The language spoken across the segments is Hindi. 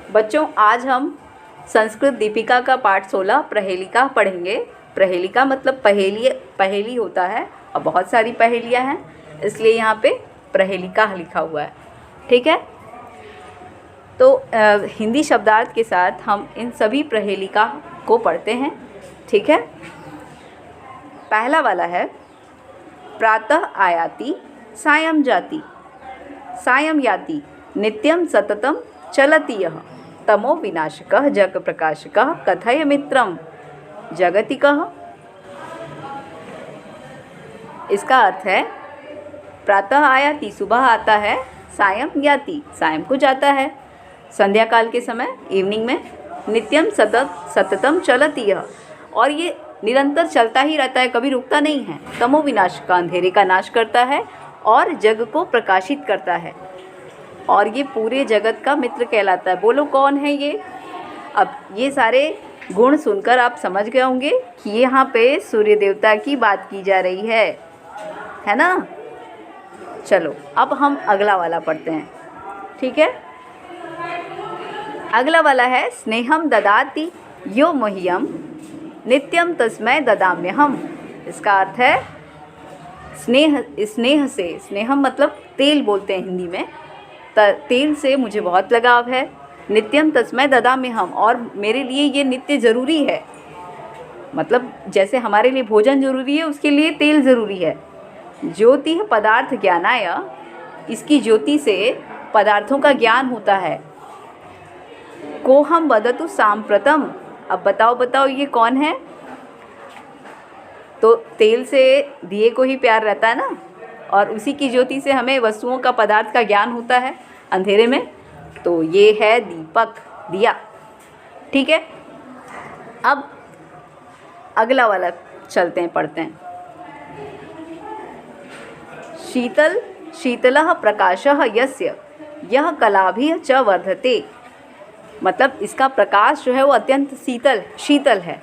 बच्चों, आज हम संस्कृत दीपिका का पाठ 16 प्रहेलिका पढ़ेंगे। प्रहेलिका मतलब पहेली होता है और बहुत सारी पहेलियाँ हैं, इसलिए यहाँ पे प्रहेलिका लिखा हुआ है। ठीक है, तो हिंदी शब्दार्थ के साथ हम इन सभी प्रहेलिका को पढ़ते हैं। ठीक है, पहला वाला है प्रातः आयाति सायं जाति, सायं याति नित्यं सततं चलति यः, तमो विनाशकः जग प्रकाशकः कथय मित्रं जगति कः। इसका अर्थ है प्रातः आयाति सुबह आता है, सायं याति सायं को जाता है, संध्या काल के समय इवनिंग में, नित्यम सततम चलति यः और ये निरंतर चलता ही रहता है, कभी रुकता नहीं है। तमो विनाश का अंधेरे का नाश करता है और जग को प्रकाशित करता है और ये पूरे जगत का मित्र कहलाता है। बोलो कौन है ये? अब ये सारे गुण सुनकर आप समझ गए होंगे कि यहाँ पे सूर्य देवता की बात की जा रही है ना। चलो अब हम अगला वाला पढ़ते हैं। ठीक है, अगला वाला है स्नेहम ददाति यो मह्यम नित्यम तस्मै ददाम्यहम। इसका अर्थ है स्नेह से, स्नेहम मतलब तेल बोलते हैं हिंदी में, तेल से मुझे बहुत लगाव है। नित्यम तस्मै ददाम्यहम और मेरे लिए ये नित्य ज़रूरी है, मतलब जैसे हमारे लिए भोजन ज़रूरी है उसके लिए तेल ज़रूरी है। ज्योति पदार्थ ज्ञानाय, इसकी ज्योति से पदार्थों का ज्ञान होता है। कोहम वदतु सांप्रतम, अब बताओ ये कौन है? तो तेल से दिए को ही प्यार रहता है ना, और उसी की ज्योति से हमें वस्तुओं का पदार्थ का ज्ञान होता है अंधेरे में, तो ये है दीपक, दिया। ठीक है, अब अगला वाला चलते हैं, पढ़ते हैं। शीतलः प्रकाशः यस्य यह कलाभिः च वर्धते, मतलब इसका प्रकाश जो है वो अत्यंत शीतल है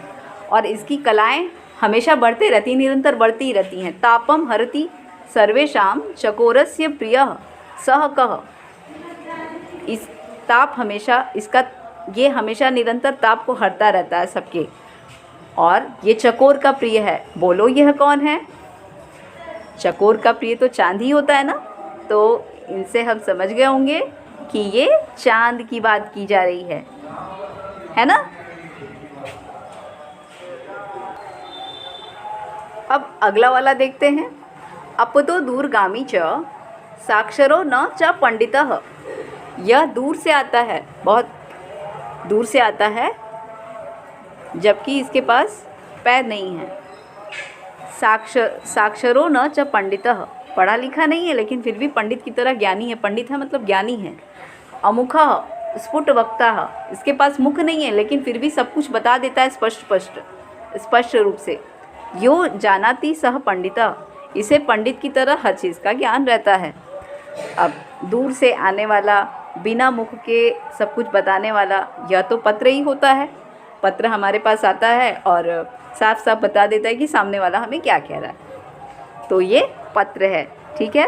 और इसकी कलाएं हमेशा बढ़ते रहती, निरंतर बढ़ती ही रहती हैं। तापम हरति सर्वेषां चकोरस्य प्रियः सः कः, इस ताप हमेशा ये हमेशा निरंतर ताप को हरता रहता है सबके, और ये चकोर का प्रिय है। बोलो यह कौन है? चकोर का प्रिय तो चांद ही होता है ना, तो इनसे हम समझ गए होंगे कि ये चांद की बात की जा रही है ना। अब अगला वाला देखते हैं। अपतो दूरगामी च साक्षरो न च पंडितः, यह दूर से आता है, बहुत दूर से आता है, जबकि इसके पास पैर नहीं है। साक्षरो न च पंडितः, पढ़ा लिखा नहीं है लेकिन फिर भी पंडित की तरह ज्ञानी है। पंडित है मतलब ज्ञानी है। अमुखः स्फुट वक्ता, इसके पास मुख नहीं है लेकिन फिर भी सब कुछ बता देता है स्पष्ट रूप से। यो जानाति सह पंडितः, इसे पंडित की तरह हर चीज़ का ज्ञान रहता है। अब दूर से आने वाला, बिना मुख के सब कुछ बताने वाला, यह तो पत्र ही होता है। पत्र हमारे पास आता है और साफ साफ बता देता है कि सामने वाला हमें क्या कह रहा है, तो ये पत्र है। ठीक है,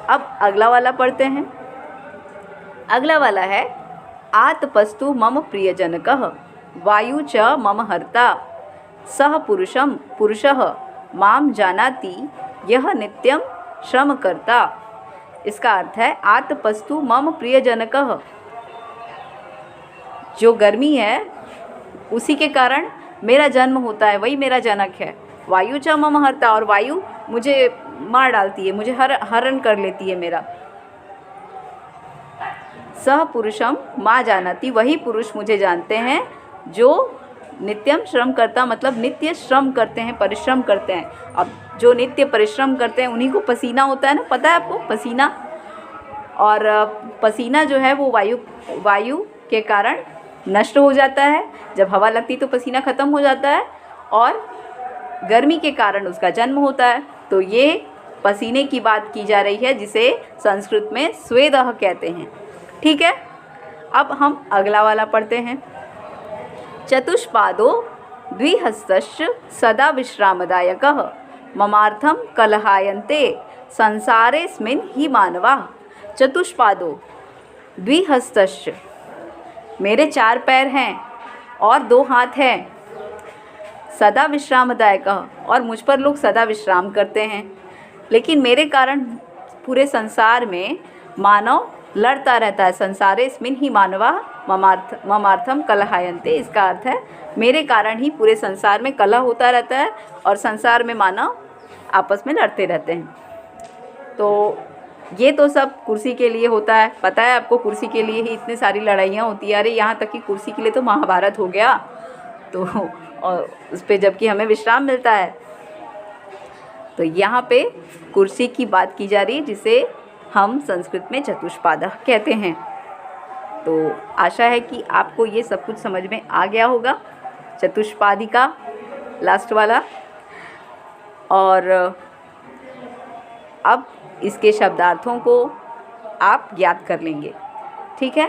अब अगला वाला पढ़ते हैं। अगला वाला है आतपस्तु मम प्रियजनकः वायु च मम हर्ता सह पुरुषः माम जानाति यह नित्यम श्रम करता। इसका अर्थ है आतपस्तु मम प्रियजनकः, जो गर्मी है उसी के कारण मेरा जन्म होता है, वही मेरा जनक है। वायु च मम हर्ता, और वायु मुझे मार डालती है, मुझे हरण कर लेती है मेरा। सह पुरुषम माँ जानाति, वही पुरुष मुझे जानते हैं जो नित्यम श्रम करता, मतलब नित्य श्रम करते हैं, परिश्रम करते हैं। अब जो नित्य परिश्रम करते हैं उन्हीं को पसीना होता है ना, पता है आपको पसीना? और पसीना जो है वो वायु के कारण नष्ट हो जाता है। जब हवा लगती तो पसीना ख़त्म हो जाता है और गर्मी के कारण उसका जन्म होता है। तो ये पसीने की बात की जा रही है, जिसे संस्कृत में स्वेदः कहते हैं। ठीक है, अब हम अगला वाला पढ़ते हैं। चतुष्पादो द्विहस्तश्च सदा विश्रामदायकः ममार्थम कलहायन्ते संसारेस्मिन् हि मानवाः। चतुष्पादो द्विहस्तश्च, मेरे 4 पैर हैं और 2 हाथ हैं, सदा विश्रामदायकः, और मुझ पर लोग सदा विश्राम करते हैं। लेकिन मेरे कारण पूरे संसार में मानव लड़ता रहता है। संसारेस्मिन् हि मानवाः ममार्थं कलहायन्ते। इसका अर्थ है मेरे कारण ही पूरे संसार में कलह होता रहता है और संसार में मानव आपस में लड़ते रहते हैं। तो ये तो सब कुर्सी के लिए होता है। पता है आपको, कुर्सी के लिए ही इतनी सारी लड़ाइयाँ होती है। अरे यहाँ तक कि कुर्सी के लिए तो महाभारत हो गया, तो और उस पर जबकि हमें विश्राम मिलता है। तो यहाँ पे कुर्सी की बात की जा रही है, जिसे हम संस्कृत में चतुष्पादः कहते हैं। तो आशा है कि आपको ये सब कुछ समझ में आ गया होगा, चतुष्पादिका लास्ट वाला। और अब इसके शब्दार्थों को आप याद कर लेंगे, ठीक है।